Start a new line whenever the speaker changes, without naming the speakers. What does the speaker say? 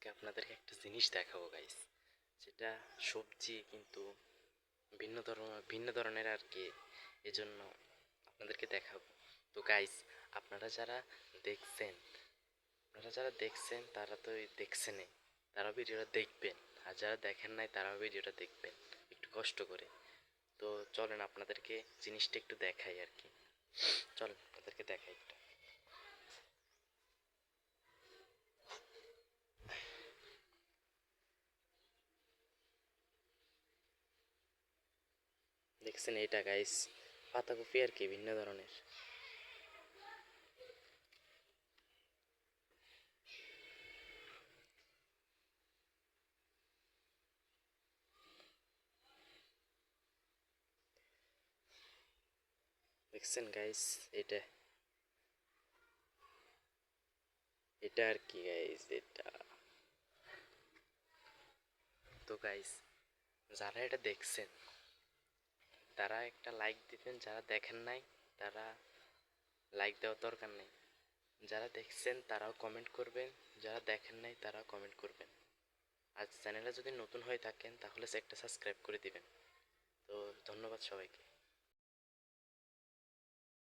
আজকে আপনাদেরকে একটা জিনিস দেখাবো গাইস, যেটা সবজি কিন্তু ভিন্ন ধরনের আর কি। এজন্য আপনাদেরকে দেখাবো। তো গাইস, আপনারা যারা দেখছেন তারা তো দেখছেনই, তারাও ভিডিওটা দেখবেন। আর যারা দেখেন নাই তারাও ভিডিওটা দেখবেন একটু কষ্ট করে। তো চলেন আপনাদেরকে জিনিসটা একটু দেখাই আর কি। চলেন আপনাদেরকে দেখাই একটু। দেখছেন এটা গাইস, পাতাকপি আর কি, ভিন্ন ধরনের। দেখছেন গাইস, এটা এটা আর কি গাইস, এটা। তো গাইস, যারা এটা দেখছেন তারা একটা লাইক দিবেন, যারা দেখেন নাই তারা লাইক দেওয়ার দরকার নেই। যারা দেখছেন তারাও কমেন্ট করবেন, যারা দেখেন নাই তারাও কমেন্ট করবেন। আর চ্যানেলে যদি নতুন হয়ে থাকেন তাহলে একটা সাবস্ক্রাইব করে দিবেন। তো ধন্যবাদ সবাইকে।